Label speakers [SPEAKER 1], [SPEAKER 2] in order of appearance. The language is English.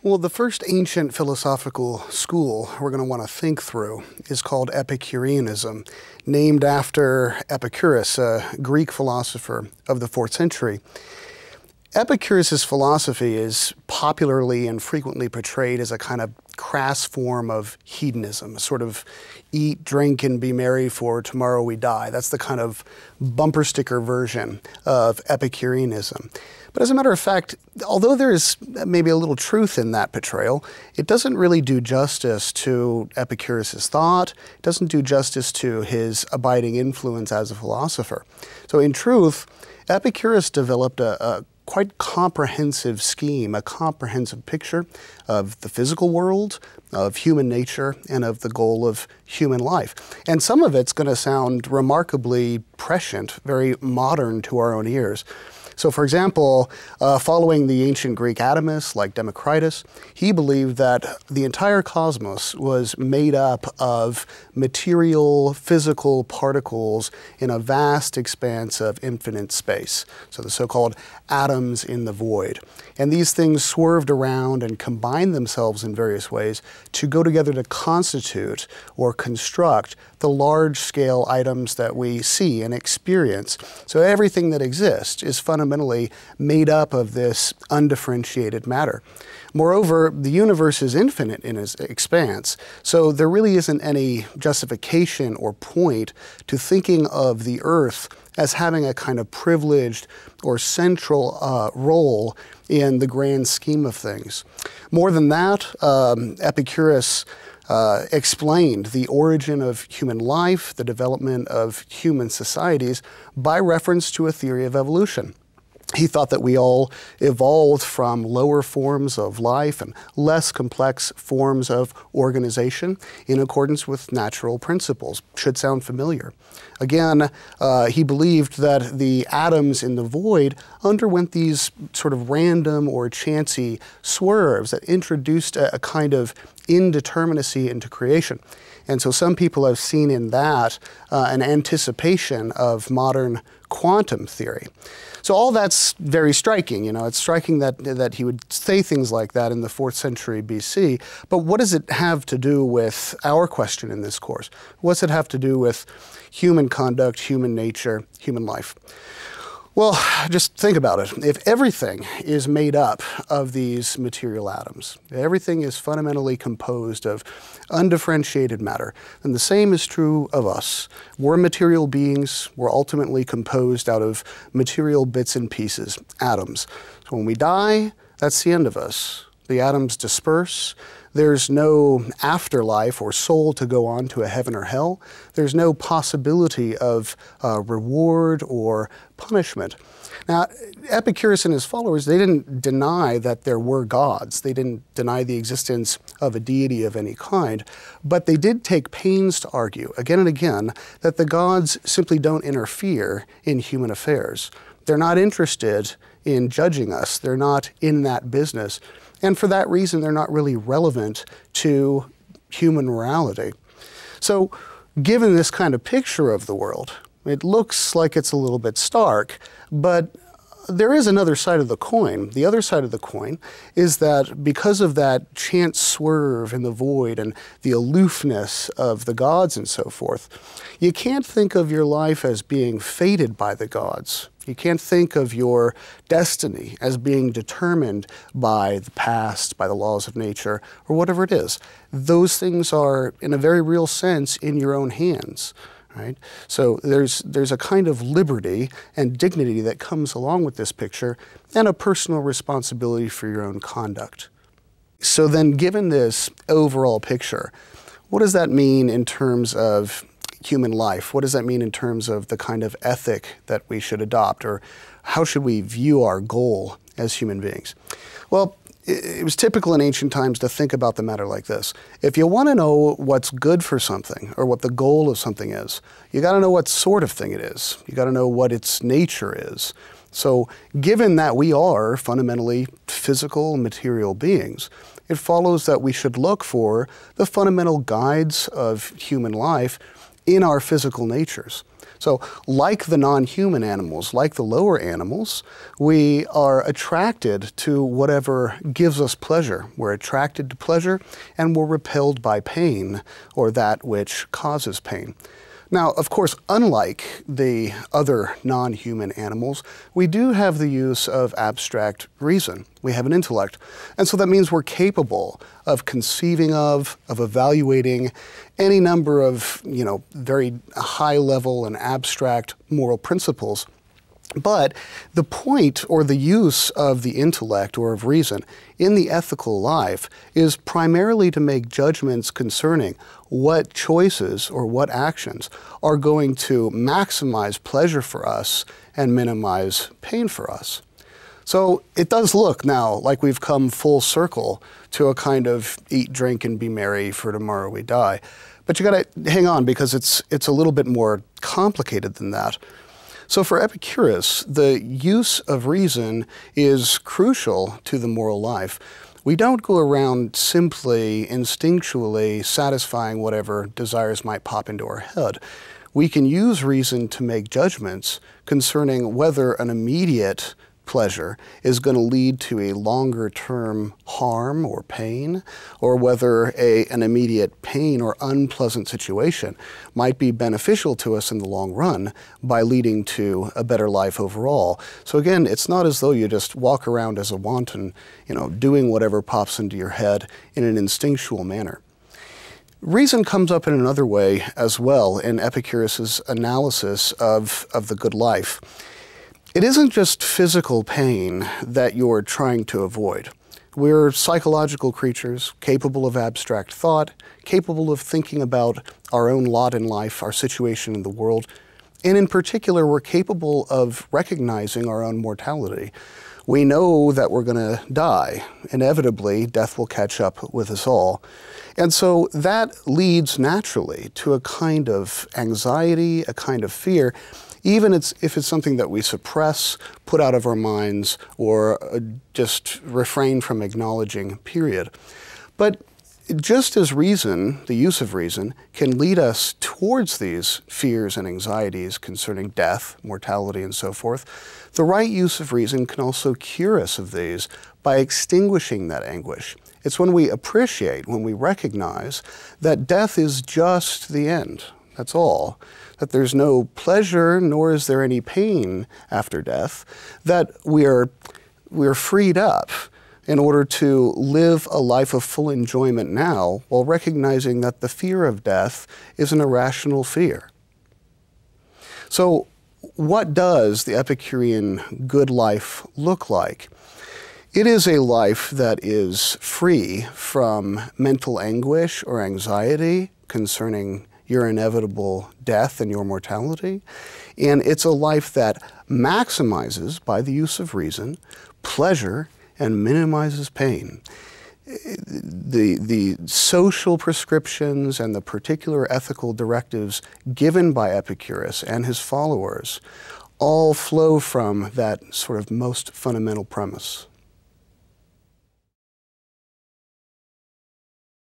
[SPEAKER 1] Well, the first ancient philosophical school we're going to want to think through is called Epicureanism, named after Epicurus, a Greek philosopher of the 4th century. Epicurus' philosophy is popularly and frequently portrayed as a kind of crass form of hedonism, a sort of eat, drink, and be merry for tomorrow we die. That's the kind of bumper sticker version of Epicureanism. But as a matter of fact, although there is maybe a little truth in that portrayal, it doesn't really do justice to Epicurus' thought. It doesn't do justice to his abiding influence as a philosopher. So in truth, Epicurus developed a quite comprehensive scheme, a comprehensive picture of the physical world, of human nature, and of the goal of human life. And some of it's going to sound remarkably prescient, very modern to our own ears. So for example, following the ancient Greek atomists like Democritus, he believed that the entire cosmos was made up of material, physical particles in a vast expanse of infinite space. So the so-called atoms in the void. And these things swerved around and combined themselves in various ways to go together to constitute or construct the large-scale items that we see and experience. So everything that exists is fundamentally made up of this undifferentiated matter. Moreover, the universe is infinite in its expanse, so there really isn't any justification or point to thinking of the Earth as having a kind of privileged or central role in the grand scheme of things. More than that, Epicurus explained the origin of human life, the development of human societies, by reference to a theory of evolution. He thought that we all evolved from lower forms of life and less complex forms of organization in accordance with natural principles. Should sound familiar. Again, he believed that the atoms in the void underwent these sort of random or chancy swerves that introduced a kind of indeterminacy into creation. And so some people have seen in that an anticipation of modern quantum theory. So all that's very striking, you know, it's striking that he would say things like that in the 4th century BC, but what does it have to do with our question in this course? What's it have to do with human conduct, human nature, human life? Well, just think about it. If everything is made up of these material atoms, everything is fundamentally composed of undifferentiated matter, then the same is true of us. We're material beings. We're ultimately composed out of material bits and pieces, atoms. So when we die, that's the end of us. The atoms disperse. There's no afterlife or soul to go on to a heaven or hell. There's no possibility of reward or punishment. Now, Epicurus and his followers, they didn't deny that there were gods. They didn't deny the existence of a deity of any kind, but they did take pains to argue again and again that the gods simply don't interfere in human affairs. They're not interested in judging us. They're not in that business. And for that reason, they're not really relevant to human morality. So given this kind of picture of the world, it looks like it's a little bit stark, but there is another side of the coin. The other side of the coin is that because of that chance swerve in the void and the aloofness of the gods and so forth, you can't think of your life as being fated by the gods. You can't think of your destiny as being determined by the past, by the laws of nature, or whatever it is. Those things are, in a very real sense, in your own hands. Right? So there's a kind of liberty and dignity that comes along with this picture and a personal responsibility for your own conduct. So then given this overall picture, what does that mean in terms of human life? What does that mean in terms of the kind of ethic that we should adopt, or how should we view our goal as human beings? Well, it was typical in ancient times to think about the matter like this. If you want to know what's good for something or what the goal of something is, you got to know what sort of thing it is. You got to know what its nature is. So given that we are fundamentally physical, material beings, it follows that we should look for the fundamental guides of human life in our physical natures. So like the non-human animals, like the lower animals, we are attracted to whatever gives us pleasure. We're attracted to pleasure, and we're repelled by pain, or that which causes pain. Now, of course, unlike the other non-human animals, we do have the use of abstract reason. We have an intellect. And so that means we're capable of conceiving of evaluating any number of, very high-level and abstract moral principles. But the point or the use of the intellect or of reason in the ethical life is primarily to make judgments concerning what choices or what actions are going to maximize pleasure for us and minimize pain for us. So it does look now like we've come full circle to a kind of eat, drink, and be merry, for tomorrow we die. But you gotta hang on, because it's a little bit more complicated than that. So for Epicurus, the use of reason is crucial to the moral life. We don't go around simply instinctually satisfying whatever desires might pop into our head. We can use reason to make judgments concerning whether an immediate pleasure is going to lead to a longer-term harm or pain, or whether an immediate pain or unpleasant situation might be beneficial to us in the long run by leading to a better life overall. So again, it's not as though you just walk around as a wanton, doing whatever pops into your head in an instinctual manner. Reason comes up in another way as well in Epicurus's analysis of the good life. It isn't just physical pain that you're trying to avoid. We're psychological creatures, capable of abstract thought, capable of thinking about our own lot in life, our situation in the world, and in particular, we're capable of recognizing our own mortality. We know that we're going to die. Inevitably, death will catch up with us all. And so that leads naturally to a kind of anxiety, a kind of fear, even if it's something that we suppress, put out of our minds, or just refrain from acknowledging, period. But just as reason, the use of reason, can lead us towards these fears and anxieties concerning death, mortality, and so forth, the right use of reason can also cure us of these by extinguishing that anguish. It's when we appreciate, when we recognize that death is just the end, that's all, that there's no pleasure nor is there any pain after death, that we're freed up in order to live a life of full enjoyment now, while recognizing that the fear of death is an irrational fear. So what does the Epicurean good life look like? It is a life that is free from mental anguish or anxiety concerning your inevitable death and your mortality. And it's a life that maximizes, by the use of reason, pleasure and minimizes pain. The social prescriptions and the particular ethical directives given by Epicurus and his followers all flow from that sort of most fundamental premise.